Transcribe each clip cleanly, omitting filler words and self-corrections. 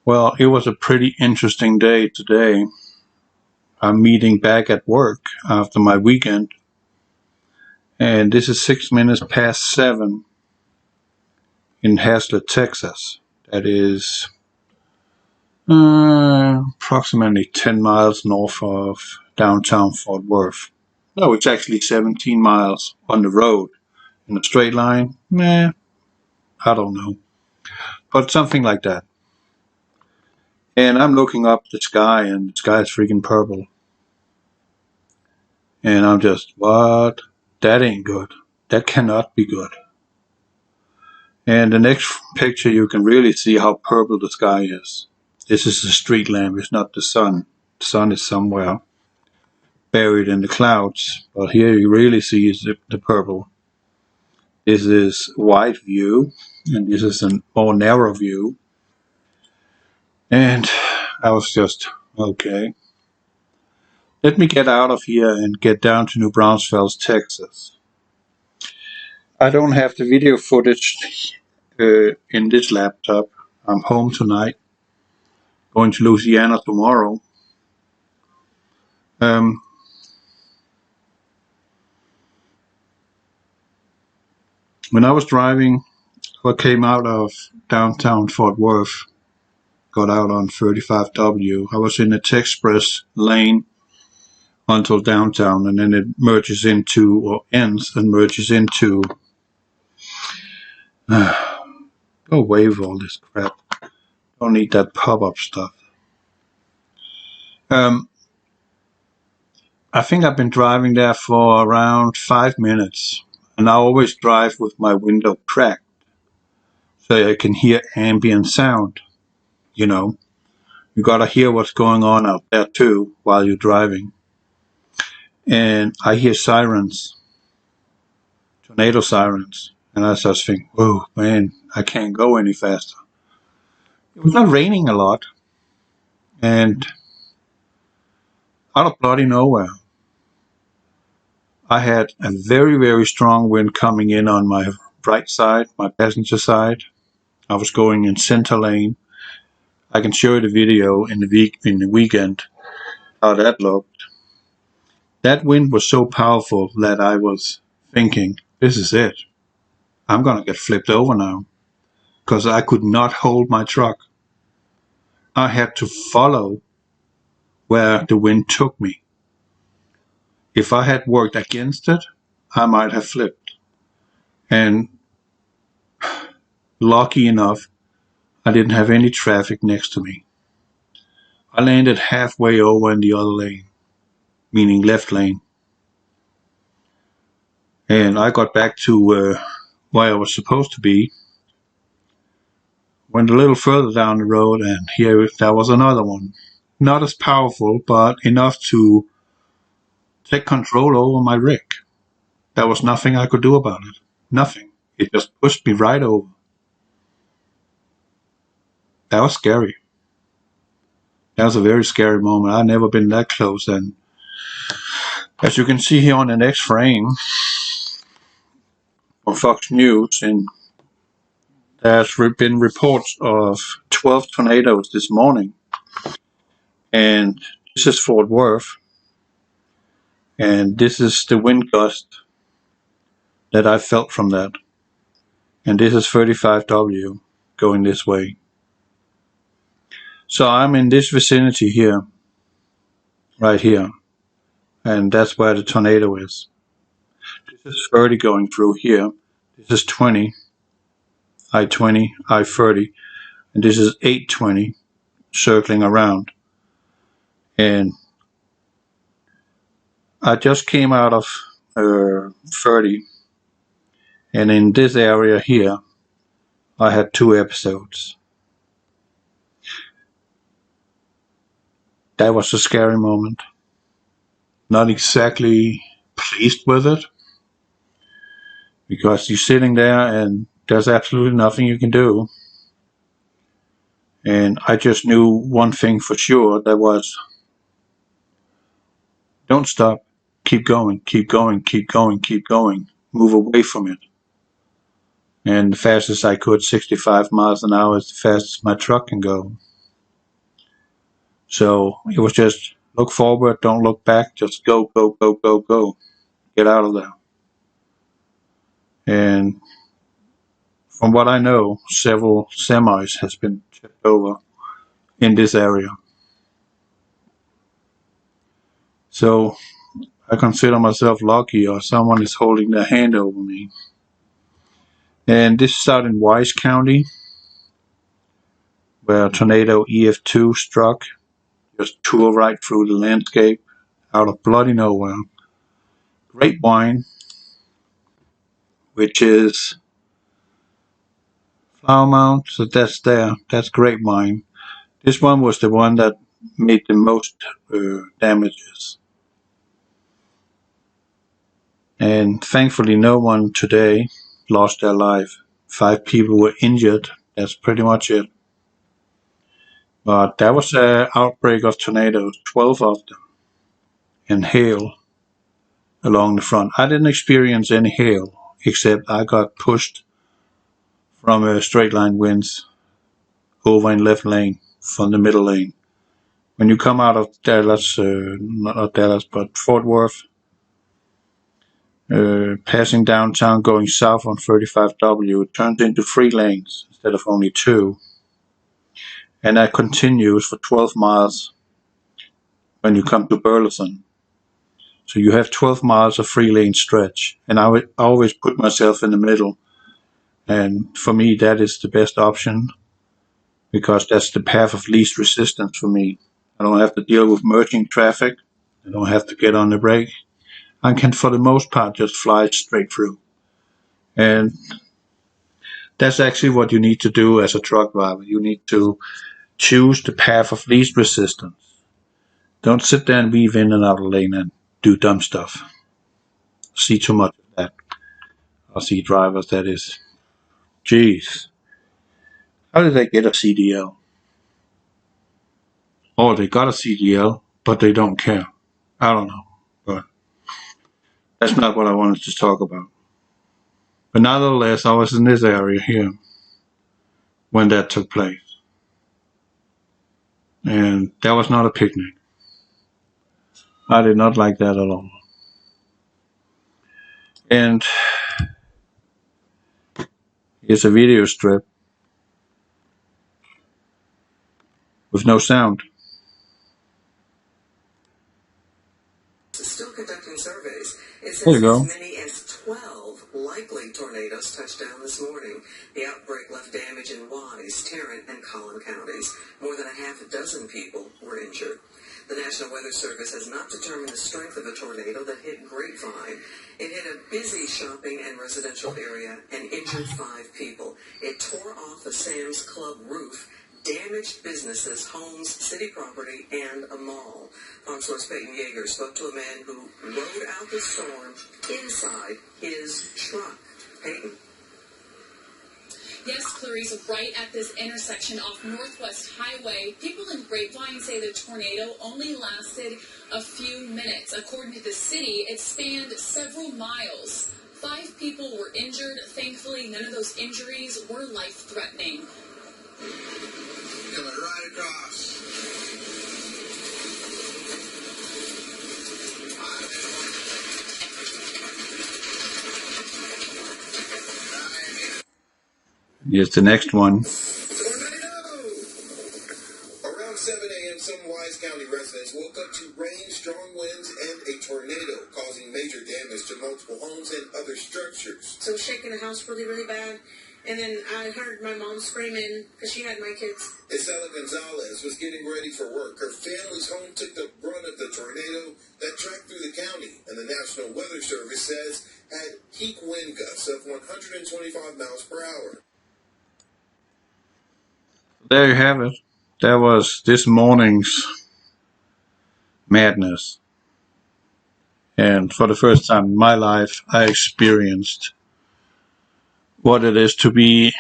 Well, it was a pretty interesting day today. I'm meeting back at work after my weekend, and this is 6 minutes past 7 in Haslett, Texas. That is approximately 10 miles north of downtown Fort Worth. No, it's actually 17 miles on the road in a straight line. I don't know, but something like that. And I'm looking up the sky, and the sky is freaking purple. And I'm just, what? That ain't good. That cannot be good. And the next picture, you can really see how purple the sky is. This is the street lamp, it's not the sun. The sun is somewhere buried in the clouds. But here you really see the purple. This is wide view, and this is a more narrow view. And I was just, okay. Let me get out of here and get down to New Braunfels, Texas. I don't have the video footage in this laptop. I'm home tonight, going to Louisiana tomorrow. When I was driving, I came out of downtown Fort Worth, got out on 35W. I was in the T-Express lane until downtown, and then it merges into, or ends and merges into, go away with all this crap. Don't need that pop-up stuff. I think I've been driving there for around 5 minutes, and I always drive with my window cracked so I can hear ambient sound. You know, you gotta hear what's going on out there too while you're driving. And I hear sirens, tornado sirens, and I just think, whoa, man, I can't go any faster. It was not raining a lot, and out of bloody nowhere, I had a very, very strong wind coming in on my right side, my passenger side. I was going in center lane. I can show you the video in the weekend how that looked. That wind was so powerful that I was thinking, this is it. I'm gonna get flipped over now, because I could not hold my truck. I had to follow where the wind took me. If I had worked against it, I might have flipped. And lucky enough, I didn't have any traffic next to me. I landed halfway over in the other lane, meaning left lane. And I got back to where I was supposed to be. Went a little further down the road, and here there was another one. Not as powerful, but enough to take control over my rig. There was nothing I could do about it. Nothing. It just pushed me right over. That was scary. That was a very scary moment. I've never been that close. And as you can see here on the next frame on Fox News, and there's been reports of 12 tornadoes this morning. And this is Fort Worth. And this is the wind gust that I felt from that. And this is 35W going this way. So I'm in this vicinity here, right here. And that's where the tornado is. This is 30 going through here. This is 20, I-20, I-30. And this is 820 circling around. And I just came out of 30, and in this area here, I had 2 episodes. That was a scary moment. Not exactly pleased with it, because you're sitting there and there's absolutely nothing you can do. And I just knew one thing for sure, that was, don't stop. Keep going, keep going, keep going, keep going. Move away from it. And the fastest I could, 65 miles an hour, is the fastest my truck can go. So it was just look forward, don't look back, just go, go, go, go, go. Get out of there. And from what I know, several semis has been tipped over in this area. So I consider myself lucky, or someone is holding their hand over me. And this is out in Wise County, where tornado EF2 struck, just tore right through the landscape out of bloody nowhere. Grapevine, which is Flower Mound, so that's there. That's Grapevine. This one was the one that made the most damages. And thankfully no one today lost their life. 5 people were injured. That's pretty much it. But that was an outbreak of tornadoes, 12 of them, and hail along the front. I didn't experience any hail, except I got pushed from straight line winds over in left lane from the middle lane. When you come out of Dallas, not Dallas, but Fort Worth, passing downtown going south on 35W, it turns into 3 lanes instead of only 2. And that continues for 12 miles when you come to Burleson. So you have 12 miles of 3-lane stretch. And I would always put myself in the middle. And for me, that is the best option, because that's the path of least resistance for me. I don't have to deal with merging traffic. I don't have to get on the brake. I can, for the most part, just fly straight through. And that's actually what you need to do as a truck driver. You need to choose the path of least resistance. Don't sit there and weave in and out of the lane and do dumb stuff. See too much of that. I see drivers that is, geez, how did they get a CDL? Or they got a CDL, but they don't care. I don't know, but that's not what I wanted to talk about. But nonetheless, I was in this area here when that took place. And that was not a picnic. I did not like that at all. And here's a video strip with no sound. Still conducting surveys. It There you says go. as many as 12 likely tornadoes touched down this morning. The outbreak left damage in Wise, Tarrant, and Collin counties. More than a half a dozen people were injured. The National Weather Service has not determined the strength of a tornado that hit Grapevine. It hit a busy shopping and residential area and injured 5 people. It tore off a Sam's Club roof, damaged businesses, homes, city property, and a mall. Fox Source Peyton Yeager spoke to a man who rode out the storm inside his truck. Peyton. Yes, Clarice, right at this intersection off Northwest Highway, people in Grapevine say the tornado only lasted a few minutes. According to the city, it spanned several miles. 5 people were injured. Thankfully, none of those injuries were life-threatening. Coming right across. Here's the next one. Tornado! Around 7 a.m., some Wise County residents woke up to rain, strong winds, and a tornado, causing major damage to multiple homes and other structures. So shaking the house really, really bad. And then I heard my mom screaming because she had my kids. Isela Gonzalez was getting ready for work. Her family's home took the brunt of the tornado that tracked through the county, and the National Weather Service says had peak wind gusts of 125 miles per hour. There you have it. That was this morning's madness. And for the first time in my life, I experienced what it is to be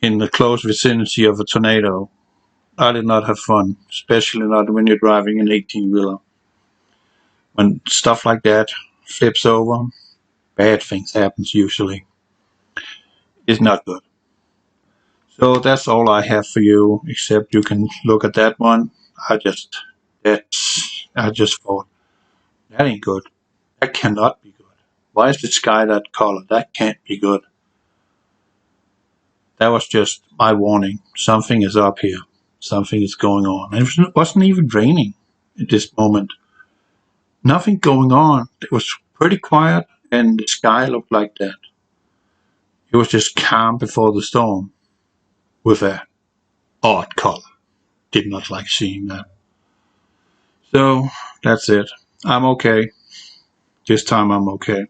in the close vicinity of a tornado. I did not have fun, especially not when you're driving an 18-wheeler. When stuff like that flips over, bad things happen usually. It's not good. So that's all I have for you, except you can look at that one I just thought, that ain't good. That cannot be good. Why is the sky that color? That can't be good. That was just my warning. Something is up here. Something is going on. And it wasn't even raining at this moment. Nothing going on. It was pretty quiet, and the sky looked like that. It was just calm before the storm with a odd color. Did not like seeing that. So that's it. I'm okay. This time I'm okay.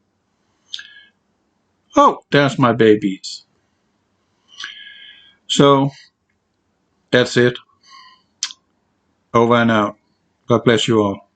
Oh, there's my babies. So that's it. Over and out. God bless you all.